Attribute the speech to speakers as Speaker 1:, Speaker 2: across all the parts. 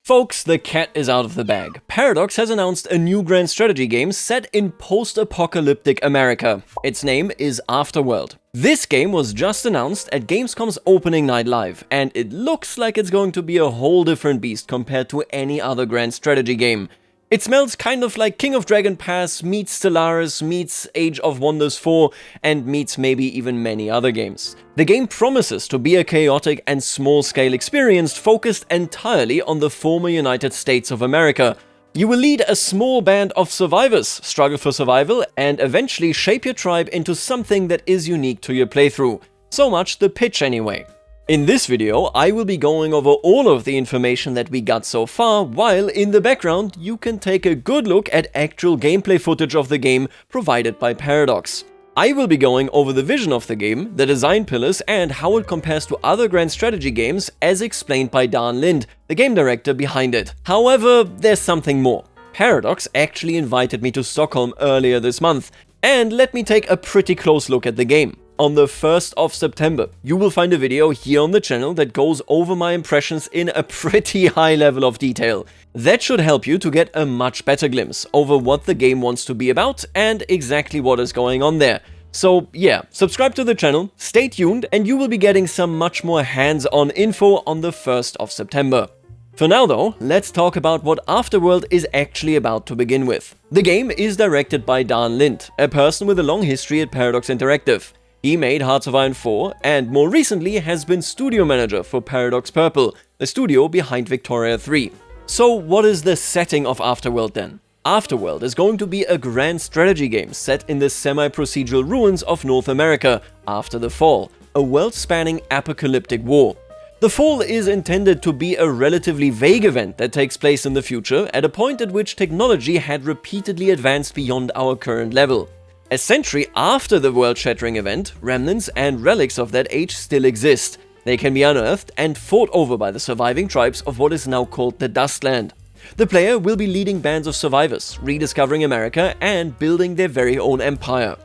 Speaker 1: Folks, the cat is out of the bag. Paradox has announced a new grand strategy game set in post-apocalyptic America. Its name is Afterworld. This game was just announced at Gamescom's opening night live, and it looks like it's going to be a whole different beast compared to any other grand strategy game. It smells kind of like King of Dragon Pass meets Stellaris meets Age of Wonders 4 and meets maybe even many other games. The game promises to be a chaotic and small-scale experience focused entirely on the former United States of America. You will lead a small band of survivors, struggle for survival, and eventually shape your tribe into something that is unique to your playthrough. So much the pitch anyway. In this video, I will be going over all of the information that we got so far, while in the background you can take a good look at actual gameplay footage of the game provided by Paradox. I will be going over the vision of the game, the design pillars, and how it compares to other grand strategy games as explained by Dan Lind, the game director behind it. However, there's something more. Paradox actually invited me to Stockholm earlier this month, and let me take a pretty close look at the game. On the 1st of September, you will find a video here on the channel that goes over my impressions in a pretty high level of detail. That should help you to get a much better glimpse over what the game wants to be about and exactly what is going on there. So yeah, subscribe to the channel, stay tuned, and you will be getting some much more hands-on info on the 1st of September. For now though, let's talk about what Afterworld is actually about to begin with. The game is directed by Dan Lind, a person with a long history at Paradox Interactive. He made Hearts of Iron 4 and more recently has been studio manager for Paradox Purple, the studio behind Victoria 3. So what is the setting of Afterworld then? Afterworld is going to be a grand strategy game set in the semi-procedural ruins of North America after the Fall, a world-spanning apocalyptic war. The Fall is intended to be a relatively vague event that takes place in the future at a point at which technology had repeatedly advanced beyond our current level. A century after the world-shattering event, remnants and relics of that age still exist. They can be unearthed and fought over by the surviving tribes of what is now called the dustland. The player will be leading bands of survivors, rediscovering America and building their very own empire.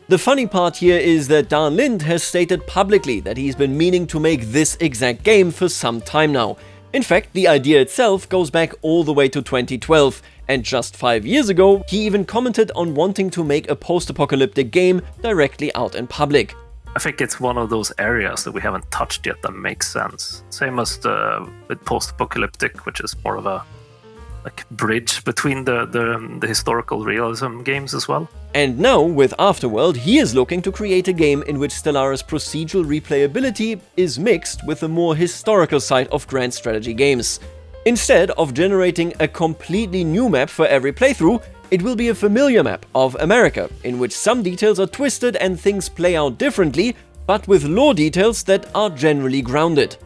Speaker 1: The funny part here is that Dan Lind has stated publicly that he's been meaning to make this exact game for some time now. In fact, the idea itself goes back all the way to 2012, and just 5 years ago, he even commented on wanting to make a post-apocalyptic game directly out in public.
Speaker 2: I think it's one of those areas that we haven't touched yet that makes sense. Same as with post-apocalyptic, which is more of a bridge between the historical realism games as well.
Speaker 1: And now, with Afterworld, he is looking to create a game in which Stellaris' procedural replayability is mixed with the more historical side of grand strategy games. Instead of generating a completely new map for every playthrough, it will be a familiar map of America, in which some details are twisted and things play out differently, but with lore details that are generally grounded.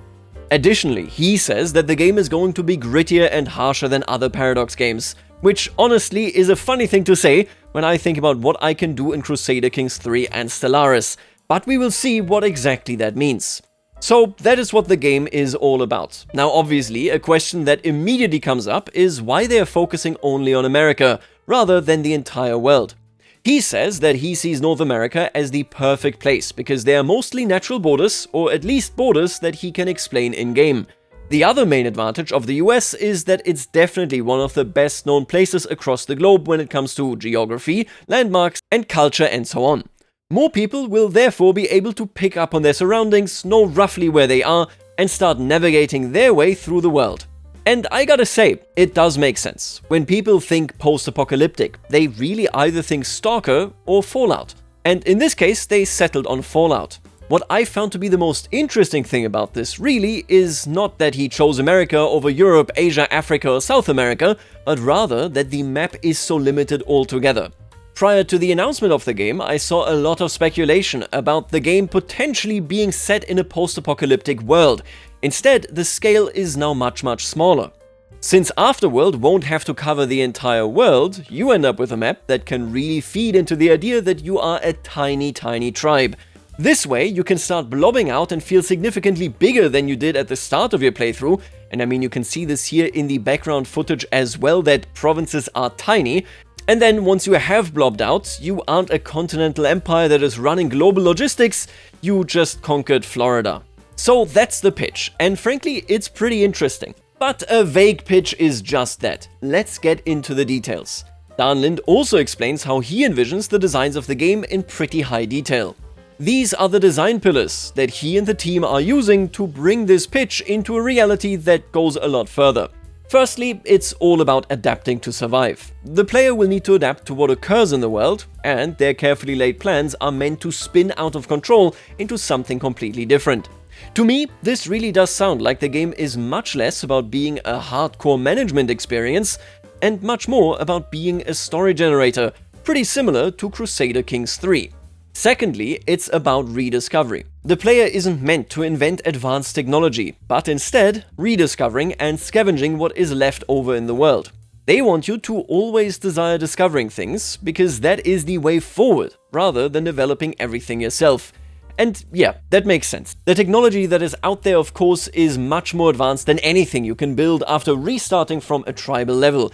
Speaker 1: Additionally, he says that the game is going to be grittier and harsher than other Paradox games, which honestly is a funny thing to say when I think about what I can do in Crusader Kings 3 and Stellaris, but we will see what exactly that means. So that is what the game is all about. Now obviously, a question that immediately comes up is why they are focusing only on America, rather than the entire world. He says that he sees North America as the perfect place because they are mostly natural borders, or at least borders that he can explain in-game. The other main advantage of the US is that it's definitely one of the best known places across the globe when it comes to geography, landmarks, and culture and so on. More people will therefore be able to pick up on their surroundings, know roughly where they are, and start navigating their way through the world. And I gotta say, it does make sense. When people think post-apocalyptic, they really either think Stalker or Fallout. And in this case, they settled on Fallout. What I found to be the most interesting thing about this really is not that he chose America over Europe, Asia, Africa, or South America, but rather that the map is so limited altogether. Prior to the announcement of the game, I saw a lot of speculation about the game potentially being set in a post-apocalyptic world. Instead, the scale is now much smaller. Since Afterworld won't have to cover the entire world, you end up with a map that can really feed into the idea that you are a tiny tribe. This way, you can start blobbing out and feel significantly bigger than you did at the start of your playthrough, and I mean you can see this here in the background footage as well, that provinces are tiny. And then once you have blobbed out, you aren't a continental empire that is running global logistics, you just conquered Florida. So that's the pitch, and frankly, it's pretty interesting. But a vague pitch is just that. Let's get into the details. Dan Lind also explains how he envisions the designs of the game in pretty high detail. These are the design pillars that he and the team are using to bring this pitch into a reality that goes a lot further. Firstly, it's all about adapting to survive. The player will need to adapt to what occurs in the world, and their carefully laid plans are meant to spin out of control into something completely different. To me, this really does sound like the game is much less about being a hardcore management experience and much more about being a story generator, pretty similar to Crusader Kings 3. Secondly, it's about rediscovery. The player isn't meant to invent advanced technology, but instead rediscovering and scavenging what is left over in the world. They want you to always desire discovering things, because that is the way forward, rather than developing everything yourself. And yeah, that makes sense. The technology that is out there, of course, is much more advanced than anything you can build after restarting from a tribal level.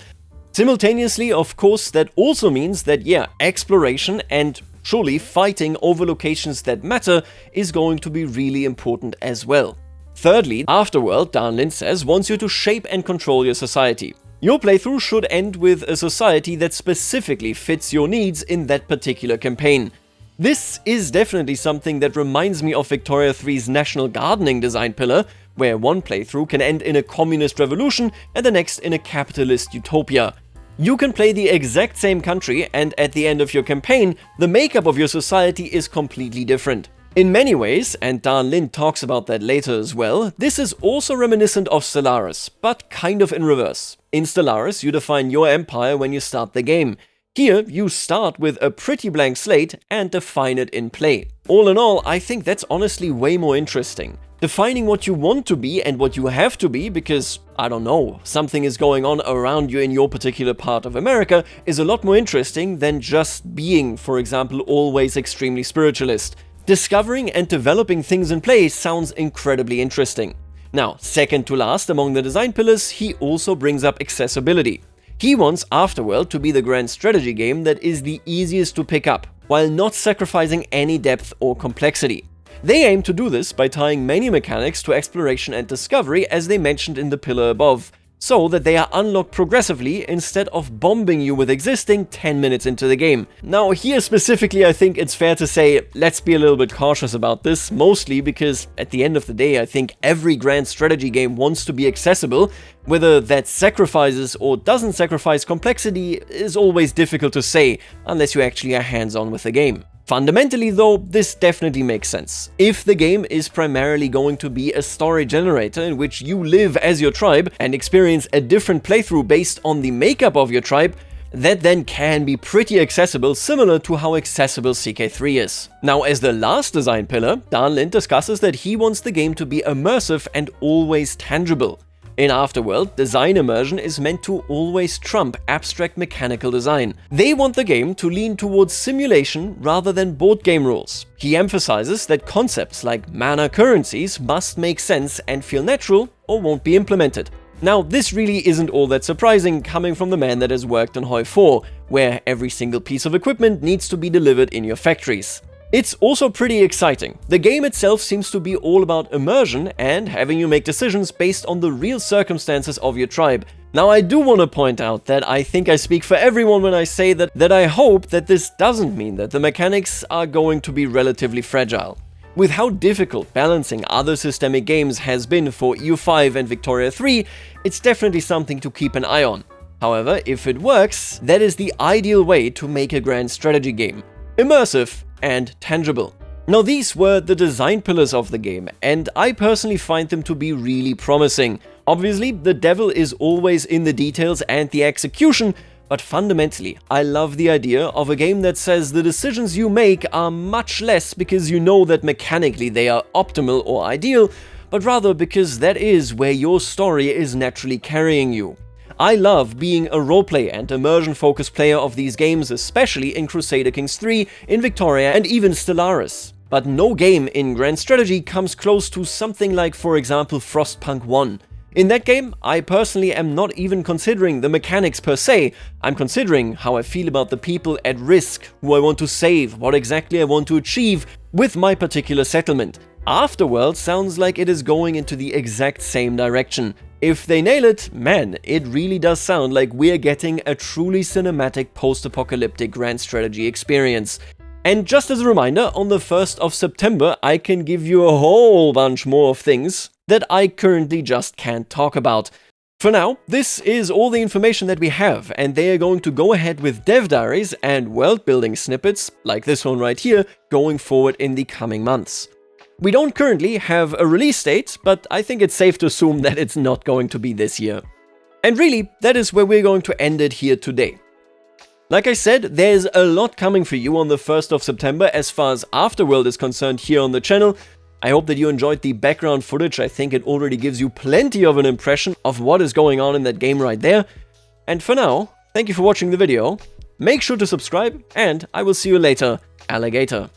Speaker 1: Simultaneously, of course, that also means that, exploration and surely fighting over locations that matter is going to be really important as well. Thirdly, Afterworld, Dan Lind says, wants you to shape and control your society. Your playthrough should end with a society that specifically fits your needs in that particular campaign. This is definitely something that reminds me of Victoria 3's national gardening design pillar, where one playthrough can end in a communist revolution and the next in a capitalist utopia. You can play the exact same country, and at the end of your campaign, the makeup of your society is completely different. In many ways, and Dan Lind talks about that later as well, this is also reminiscent of Stellaris, but kind of in reverse. In Stellaris, you define your empire when you start the game. Here, you start with a pretty blank slate and define it in play. All in all, I think that's honestly way more interesting. Defining what you want to be and what you have to be because, I don't know, something is going on around you in your particular part of America is a lot more interesting than just being, for example, always extremely spiritualist. Discovering and developing things in play sounds incredibly interesting. Now, second to last among the design pillars, he also brings up accessibility. He wants Afterworld to be the grand strategy game that is the easiest to pick up, while not sacrificing any depth or complexity. They aim to do this by tying many mechanics to exploration and discovery, as they mentioned in the pillar above, so that they are unlocked progressively instead of bombing you with existing 10 minutes into the game. Now here specifically I think it's fair to say let's be a little bit cautious about this, mostly because at the end of the day I think every grand strategy game wants to be accessible. Whether that sacrifices or doesn't sacrifice complexity is always difficult to say unless you actually are hands-on with the game. Fundamentally though, this definitely makes sense. If the game is primarily going to be a story generator in which you live as your tribe and experience a different playthrough based on the makeup of your tribe, that then can be pretty accessible, similar to how accessible CK3 is. Now, as the last design pillar, Dan Lind discusses that he wants the game to be immersive and always tangible. In Afterworld, design immersion is meant to always trump abstract mechanical design. They want the game to lean towards simulation rather than board game rules. He emphasizes that concepts like mana currencies must make sense and feel natural or won't be implemented. Now, this really isn't all that surprising coming from the man that has worked on Hoi 4, where every single piece of equipment needs to be delivered in your factories. It's also pretty exciting. The game itself seems to be all about immersion and having you make decisions based on the real circumstances of your tribe. Now, I do want to point out that I think I speak for everyone when I say that I hope that this doesn't mean that the mechanics are going to be relatively fragile. With how difficult balancing other systemic games has been for EU5 and Victoria 3, it's definitely something to keep an eye on. However, if it works, that is the ideal way to make a grand strategy game. Immersive and tangible. Now, these were the design pillars of the game, and I personally find them to be really promising. Obviously, the devil is always in the details and the execution, but fundamentally, I love the idea of a game that says the decisions you make are much less because you know that mechanically they are optimal or ideal, but rather because that is where your story is naturally carrying you. I love being a roleplay and immersion-focused player of these games, especially in Crusader Kings 3, in Victoria, and even Stellaris. But no game in grand strategy comes close to something like, for example, Frostpunk 1. In that game, I personally am not even considering the mechanics per se, I'm considering how I feel about the people at risk, who I want to save, what exactly I want to achieve with my particular settlement. Afterworld sounds like it is going into the exact same direction. If they nail it, man, it really does sound like we're getting a truly cinematic post-apocalyptic grand strategy experience. And just as a reminder, on the 1st of September, I can give you a whole bunch more of things that I currently just can't talk about. For now, this is all the information that we have, and they are going to go ahead with dev diaries and world-building snippets, like this one right here, going forward in the coming months. We don't currently have a release date, but I think it's safe to assume that it's not going to be this year. And really, that is where we're going to end it here today. Like I said, there's a lot coming for you on the 1st of September as far as Afterworld is concerned here on the channel. I hope that you enjoyed the background footage. I think it already gives you plenty of an impression of what is going on in that game right there. And for now, thank you for watching the video. Make sure to subscribe, and I will see you later, alligator.